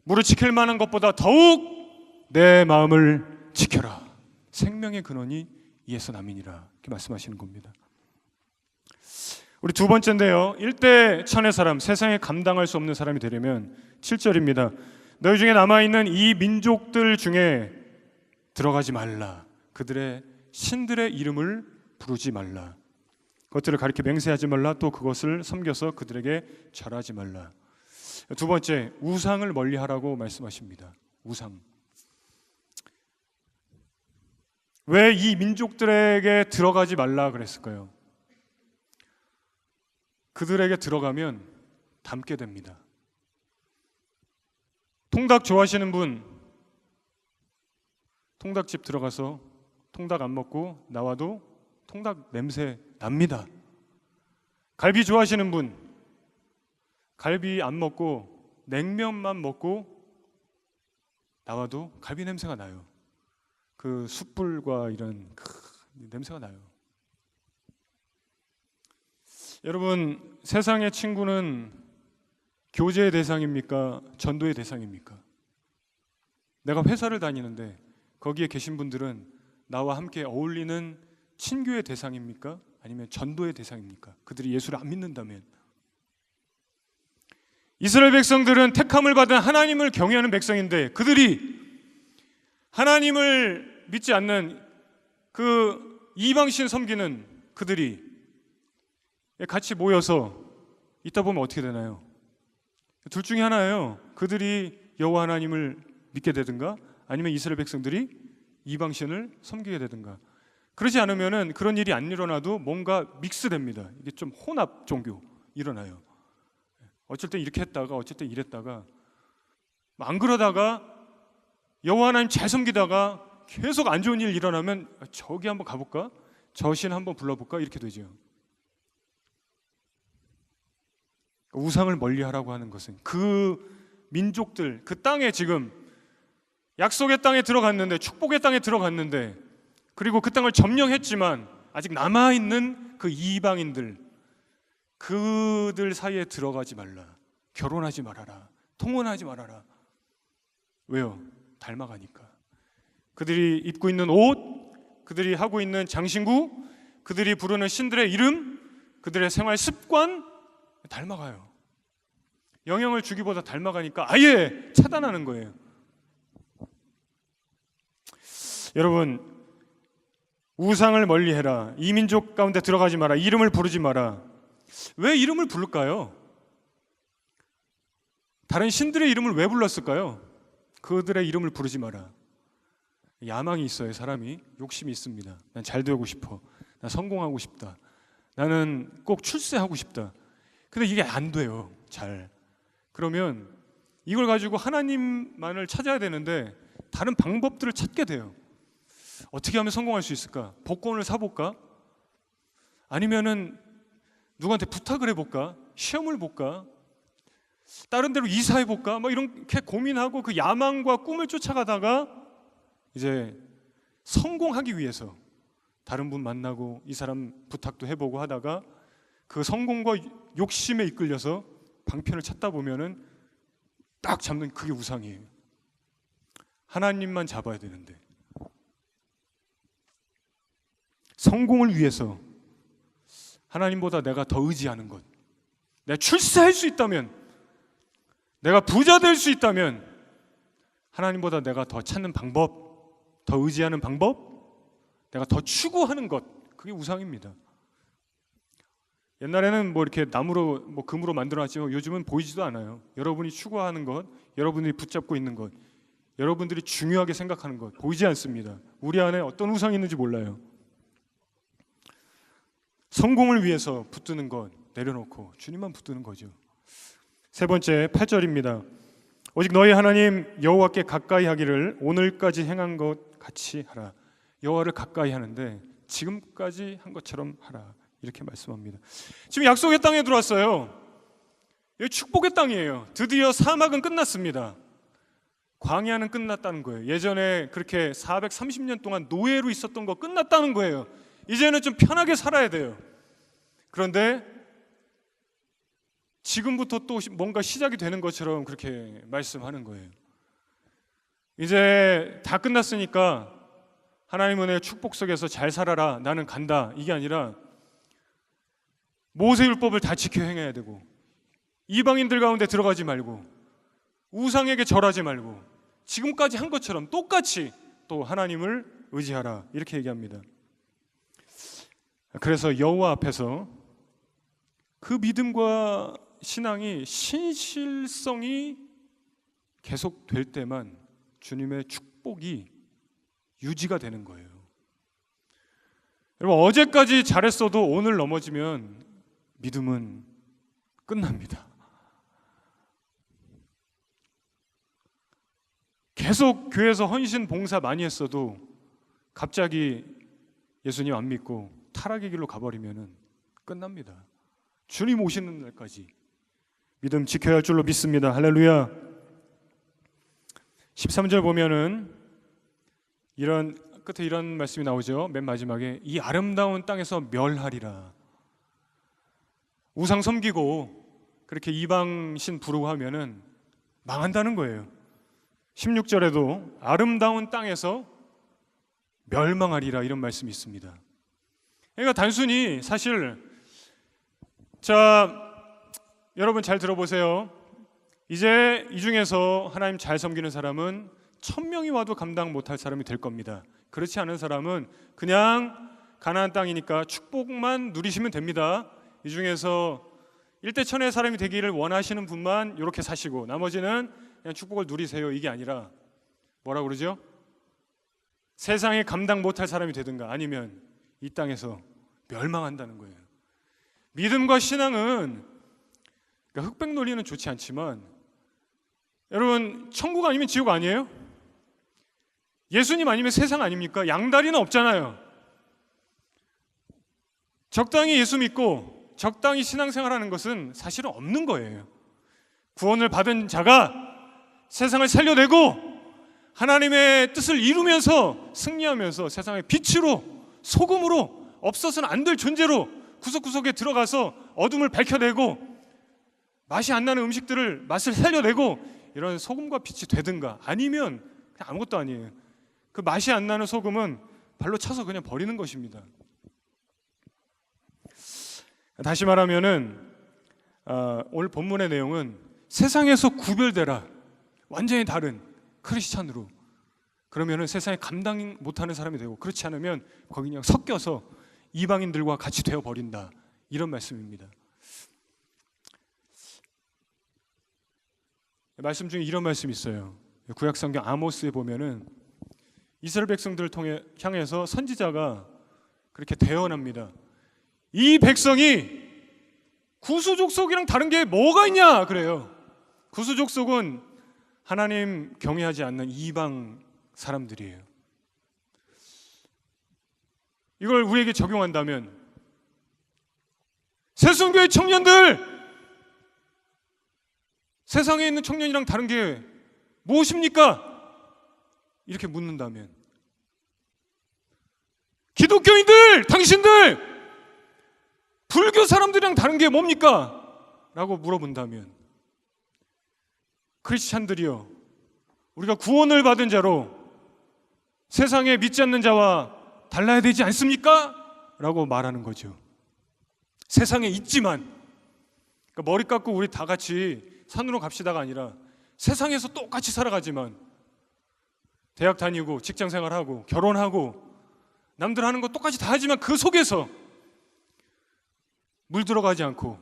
무릇 지킬 만한 것보다 더욱 내 마음을 지켜라. 생명의 근원이 이에서 남이니라. 이렇게 말씀하시는 겁니다. 우리 두 번째인데요. 일대천의 사람, 세상에 감당할 수 없는 사람이 되려면 7절입니다. 너희 중에 남아있는 이 민족들 중에 들어가지 말라. 그들의 신들의 이름을 부르지 말라. 그것들을 가리켜 맹세하지 말라. 또 그것을 섬겨서 그들에게 절하지 말라. 두 번째, 우상을 멀리하라고 말씀하십니다. 우상. 왜 이 민족들에게 들어가지 말라 그랬을까요? 그들에게 들어가면 닮게 됩니다. 통닭 좋아하시는 분, 통닭집 들어가서 통닭 안 먹고 나와도 통닭 냄새 납니다. 갈비 좋아하시는 분, 갈비 안 먹고 냉면만 먹고 나와도 갈비 냄새가 나요. 그 숯불과 이런 냄새가 나요. 여러분, 세상의 친구는 교제의 대상입니까? 전도의 대상입니까? 내가 회사를 다니는데 거기에 계신 분들은 나와 함께 어울리는 친교의 대상입니까? 아니면 전도의 대상입니까? 그들이 예수를 안 믿는다면. 이스라엘 백성들은 택함을 받은 하나님을 경외하는 백성인데 그들이 하나님을 믿지 않는 그 이방신 섬기는 그들이 같이 모여서 있다 보면 어떻게 되나요? 둘 중에 하나예요. 그들이 여호와 하나님을 믿게 되든가 아니면 이스라엘 백성들이 이방신을 섬기게 되든가. 그러지 않으면은 그런 일이 안 일어나도 뭔가 믹스됩니다. 이게 좀 혼합 종교 일어나요. 어쩔 땐 이렇게 했다가 어쩔 땐 이랬다가 안 그러다가 여호와 하나님 잘 섬기다가 계속 안 좋은 일 일어나면 저기 한번 가볼까? 저 신 한번 불러볼까? 이렇게 되죠. 우상을 멀리하라고 하는 것은 그 민족들, 그 땅에 지금 약속의 땅에 들어갔는데 축복의 땅에 들어갔는데 그리고 그 땅을 점령했지만 아직 남아있는 그 이방인들 그들 사이에 들어가지 말라. 결혼하지 말아라. 통혼하지 말아라. 왜요? 닮아가니까. 그들이 입고 있는 옷, 그들이 하고 있는 장신구, 그들이 부르는 신들의 이름, 그들의 생활 습관 닮아가요. 영향을 주기보다 닮아가니까 아예 차단하는 거예요. 여러분, 우상을 멀리해라. 이 민족 가운데 들어가지 마라. 이름을 부르지 마라. 왜 이름을 부를까요? 다른 신들의 이름을 왜 불렀을까요? 그들의 이름을 부르지 마라. 야망이 있어요. 사람이 욕심이 있습니다. 난 잘 되고 싶어. 난 성공하고 싶다. 나는 꼭 출세하고 싶다. 근데 이게 안 돼요. 잘. 그러면 이걸 가지고 하나님만을 찾아야 되는데 다른 방법들을 찾게 돼요. 어떻게 하면 성공할 수 있을까? 복권을 사볼까? 아니면은 누구한테 부탁을 해볼까? 시험을 볼까? 다른 데로 이사해볼까? 뭐 이렇게 고민하고 그 야망과 꿈을 쫓아가다가 이제 성공하기 위해서 다른 분 만나고 이 사람 부탁도 해보고 하다가 그 성공과 욕심에 이끌려서 방편을 찾다 보면은 딱 잡는 그게 우상이에요. 하나님만 잡아야 되는데 성공을 위해서 하나님보다 내가 더 의지하는 것, 내가 출세할 수 있다면, 내가 부자 될 수 있다면 하나님보다 내가 더 찾는 방법, 더 의지하는 방법, 내가 더 추구하는 것, 그게 우상입니다. 옛날에는 뭐 이렇게 나무로 뭐 금으로 만들어놨지만 요즘은 보이지도 않아요. 여러분이 추구하는 것, 여러분들이 붙잡고 있는 것, 여러분들이 중요하게 생각하는 것 보이지 않습니다. 우리 안에 어떤 우상이 있는지 몰라요. 성공을 위해서 붙드는 것 내려놓고 주님만 붙드는 거죠. 세 번째 8절입니다. 오직 너희 하나님 여호와께 가까이 하기를 오늘까지 행한 것 같이 하라. 여호와를 가까이 하는데 지금까지 한 것처럼 하라. 이렇게 말씀합니다. 지금 약속의 땅에 들어왔어요. 여기 축복의 땅이에요. 드디어 사막은 끝났습니다. 광야는 끝났다는 거예요. 예전에 그렇게 430년 동안 노예로 있었던 거 끝났다는 거예요. 이제는 좀 편하게 살아야 돼요. 그런데 지금부터 또 뭔가 시작이 되는 것처럼 그렇게 말씀하는 거예요. 이제 다 끝났으니까 하나님 은혜의 축복 속에서 잘 살아라, 나는 간다, 이게 아니라 모세율법을 다 지켜 행해야 되고 이방인들 가운데 들어가지 말고 우상에게 절하지 말고 지금까지 한 것처럼 똑같이 또 하나님을 의지하라, 이렇게 얘기합니다. 그래서 여호와 앞에서 그 믿음과 신앙이 신실성이 계속될 때만 주님의 축복이 유지가 되는 거예요. 여러분, 어제까지 잘했어도 오늘 넘어지면 믿음은 끝납니다. 계속 교회에서 헌신 봉사 많이 했어도 갑자기 예수님 안 믿고 타락의 길로 가버리면 끝납니다. 주님 오시는 날까지 믿음 지켜야 할 줄로 믿습니다. 할렐루야. 13절 보면은 끝에 이런 말씀이 나오죠. 맨 마지막에 이 아름다운 땅에서 멸하리라. 우상 섬기고 그렇게 이방신 부르고 하면은 망한다는 거예요. 16절에도 아름다운 땅에서 멸망하리라, 이런 말씀이 있습니다. 그러니까 단순히 사실 여러분 잘 들어보세요. 이제 이 중에서 하나님 잘 섬기는 사람은 1000명이 와도 감당 못할 사람이 될 겁니다. 그렇지 않은 사람은 그냥 가나안 땅이니까 축복만 누리시면 됩니다. 이 중에서 일대천의 사람이 되기를 원하시는 분만 이렇게 사시고 나머지는 그냥 축복을 누리세요, 이게 아니라 뭐라고 그러죠? 세상에 감당 못할 사람이 되든가 아니면 이 땅에서 멸망한다는 거예요. 믿음과 신앙은 그러니까 흑백 논리는 좋지 않지만 여러분, 천국 아니면 지옥 아니에요? 예수님 아니면 세상 아닙니까? 양다리는 없잖아요. 적당히 예수 믿고 적당히 신앙생활하는 것은 사실은 없는 거예요. 구원을 받은 자가 세상을 살려내고 하나님의 뜻을 이루면서 승리하면서 세상의 빛으로, 소금으로, 없어서는 안 될 존재로 구석구석에 들어가서 어둠을 밝혀내고 맛이 안 나는 음식들을 맛을 살려내고 이런 소금과 빛이 되든가 아니면 그냥 아무것도 아니에요. 그 맛이 안 나는 소금은 발로 차서 그냥 버리는 것입니다. 다시 말하면은 오늘 본문의 내용은 세상에서 구별되라, 완전히 다른 크리스찬으로, 그러면은 세상에 감당 못하는 사람이 되고 그렇지 않으면 거기 그냥 섞여서 이방인들과 같이 되어 버린다, 이런 말씀입니다. 말씀 중에 이런 말씀이 있어요. 구약성경 아모스에 보면은 이스라엘 백성들을 향해서 선지자가 그렇게 대언합니다. 이 백성이 구수족속이랑 다른 게 뭐가 있냐 그래요. 구수족속은 하나님 경외하지 않는 이방 사람들이에요. 이걸 우리에게 적용한다면 새순교의 청년들, 세상에 있는 청년이랑 다른 게 무엇입니까? 이렇게 묻는다면 기독교인들, 당신들 불교 사람들이랑 다른 게 뭡니까? 라고 물어본다면, 크리스찬들이여, 우리가 구원을 받은 자로 세상에 믿지 않는 자와 달라야 되지 않습니까? 라고 말하는 거죠. 세상에 있지만, 그러니까 머리 깎고 우리 다 같이 산으로 갑시다가 아니라 세상에서 똑같이 살아가지만, 대학 다니고 직장 생활하고 결혼하고 남들 하는 거 똑같이 다 하지만 그 속에서 물 들어가지 않고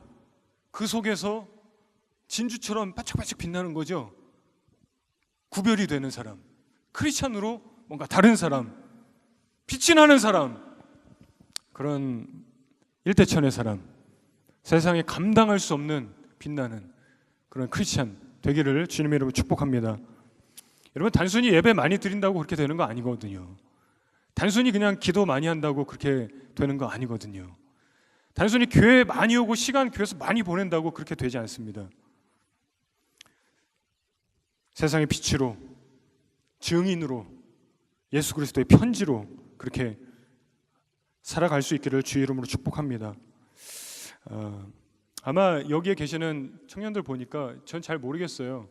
그 속에서 진주처럼 반짝반짝 빛나는 거죠. 구별이 되는 사람, 크리스찬으로 뭔가 다른 사람, 빛이 나는 사람, 그런 일대천의 사람, 세상에 감당할 수 없는 빛나는 그런 크리스찬 되기를 주님의 이름으로 축복합니다. 여러분, 단순히 예배 많이 드린다고 그렇게 되는 거 아니거든요. 단순히 그냥 기도 많이 한다고 그렇게 되는 거 아니거든요. 단순히 교회 많이 오고 시간 교회에서 많이 보낸다고 그렇게 되지 않습니다. 세상의 빛으로, 증인으로, 예수 그리스도의 편지로 그렇게 살아갈 수 있기를 주의 이름으로 축복합니다. 아마 여기에 계시는 청년들 보니까 전 잘 모르겠어요.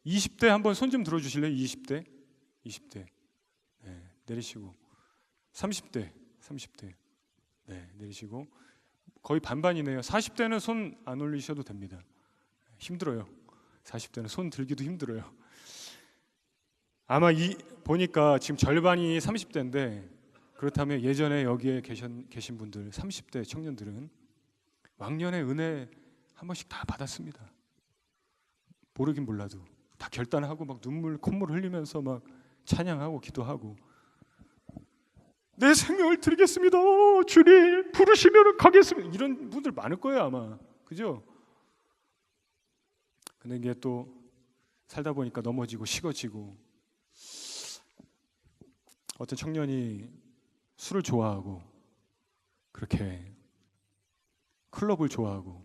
20대 한번 손 좀 들어주실래요? 20대? 20대. 네, 내리시고. 30대. 네, 내리시고. 거의 반반이네요. 40대는 손 안 올리셔도 됩니다. 힘들어요. 40대는 손 들기도 힘들어요. 아마 보니까 지금 절반이 30대인데, 그렇다면 예전에 여기에 계신 분들 30대 청년들은 왕년의 은혜 한 번씩 다 받았습니다. 모르긴 몰라도 다 결단하고 막 콧물 흘리면서 막 찬양하고 기도하고, 내 생명을 드리겠습니다, 주님 부르시면 가겠습니다, 이런 분들 많을 거예요 아마. 그죠? 근데 이게 또 살다 보니까 넘어지고 식어지고, 어떤 청년이 술을 좋아하고 그렇게 클럽을 좋아하고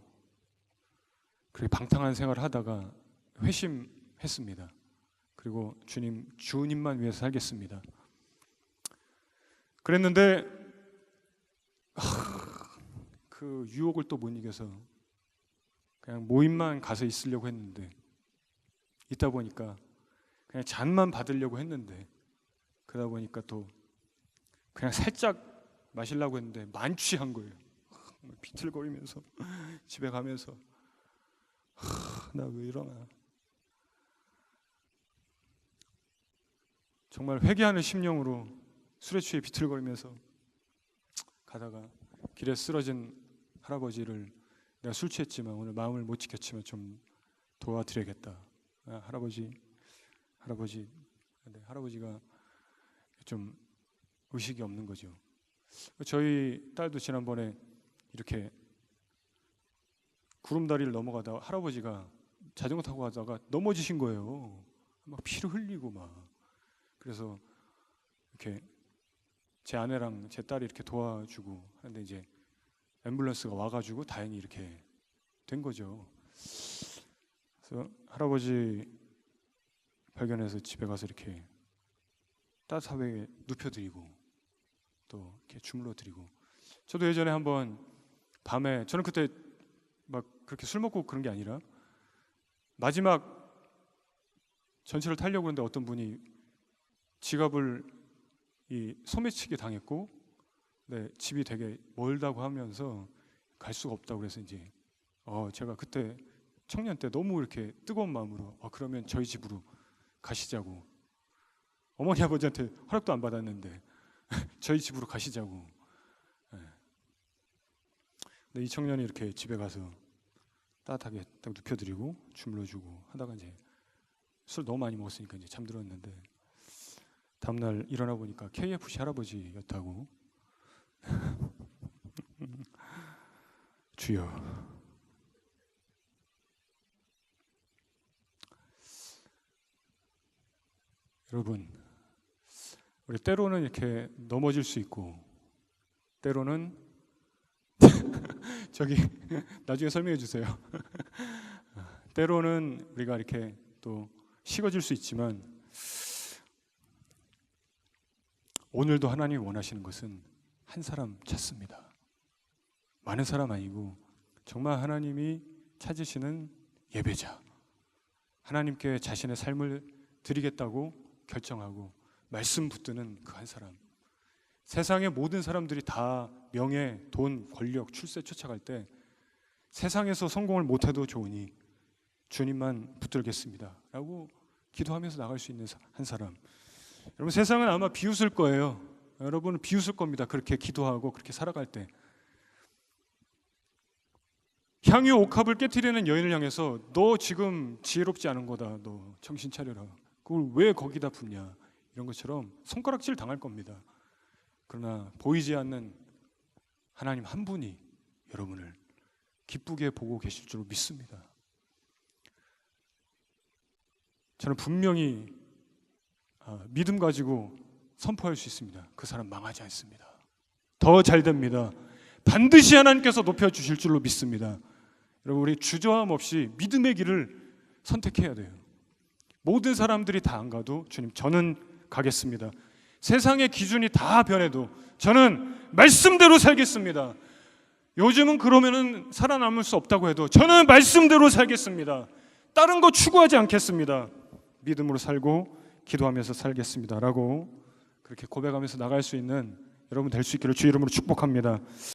그렇게 방탕한 생활을 하다가 회심했습니다. 그리고 주님만 위해서 살겠습니다. 그랬는데 그 유혹을 또 못 이겨서 그냥 모임만 가서 있으려고 했는데, 있다 보니까 그냥 잔만 받으려고 했는데, 그러다 보니까 또 그냥 살짝 마시려고 했는데 만취한 거예요. 비틀거리면서 집에 가면서 나 왜 이러나, 정말 회개하는 심령으로 술에 취해 비틀거리면서 가다가 길에 쓰러진 할아버지를, 내가 술 취했지만 오늘 마음을 못 지켰지만 좀 도와드려야겠다. 네, 할아버지가 좀 의식이 없는 거죠. 저희 딸도 지난번에 이렇게 구름다리를 넘어가다가 할아버지가 자전거 타고 가다가 넘어지신 거예요. 막 피를 흘리고 막. 그래서 이렇게 제 아내랑 제 딸이 이렇게 도와주고 하는데, 이제 앰뷸런스가 와가지고 다행히 이렇게 된 거죠. 그래서 할아버지 발견해서 집에 가서 이렇게 따뜻하게 눕혀드리고 또 이렇게 주물러 드리고. 저도 예전에 한번 밤에, 저는 그때 막 그렇게 술 먹고 그런 게 아니라 마지막 전철을 타려고 했는데 어떤 분이 지갑을 소매치기 당했고, 네, 집이 되게 멀다고 하면서 갈 수가 없다고 그래서 이제 제가 그때 청년 때 너무 이렇게 뜨거운 마음으로 그러면 저희 집으로 가시자고, 어머니 아버지한테 허락도 안 받았는데 저희 집으로 가시자고. 네. 근데 이 청년이 이렇게 집에 가서 따뜻하게 딱 눕혀드리고 주물러주고 하다가 이제 술 너무 많이 먹었으니까 이제 잠들었는데, 다음날 일어나 보니까 KFC 할아버지였다고. 주여, 여러분, 우리 때로는 이렇게 넘어질 수 있고, 때로는 저기 나중에 설명해 주세요. 때로는 우리가 이렇게 또 식어질 수 있지만, 오늘도 하나님이 원하시는 것은 한 사람 찾습니다. 많은 사람 아니고 정말 하나님이 찾으시는 예배자, 하나님께 자신의 삶을 드리겠다고 결정하고 말씀 붙드는 그 한 사람. 세상의 모든 사람들이 다 명예, 돈, 권력, 출세 쫓아갈 때 세상에서 성공을 못해도 좋으니 주님만 붙들겠습니다 라고 기도하면서 나갈 수 있는 한 사람. 여러분, 세상은 아마 비웃을 거예요. 여러분은 비웃을 겁니다. 그렇게 기도하고 그렇게 살아갈 때. 향유 옥합을 깨트리는 여인을 향해서 너 지금 지혜롭지 않은 거다, 너 정신 차려라, 그걸 왜 거기다 붓냐, 이런 것처럼 손가락질 당할 겁니다. 그러나 보이지 않는 하나님 한 분이 여러분을 기쁘게 보고 계실 줄 믿습니다. 저는 분명히 믿음 가지고 선포할 수 있습니다. 그 사람 망하지 않습니다. 더 잘 됩니다. 반드시 하나님께서 높여주실 줄로 믿습니다. 여러분, 우리 주저함 없이 믿음의 길을 선택해야 돼요. 모든 사람들이 다 안 가도 주님, 저는 가겠습니다. 세상의 기준이 다 변해도 저는 말씀대로 살겠습니다. 요즘은 그러면은 살아남을 수 없다고 해도 저는 말씀대로 살겠습니다. 다른 거 추구하지 않겠습니다. 믿음으로 살고 기도하면서 살겠습니다 라고 그렇게 고백하면서 나갈 수 있는 여러분 될 수 있기를 주 이름으로 축복합니다.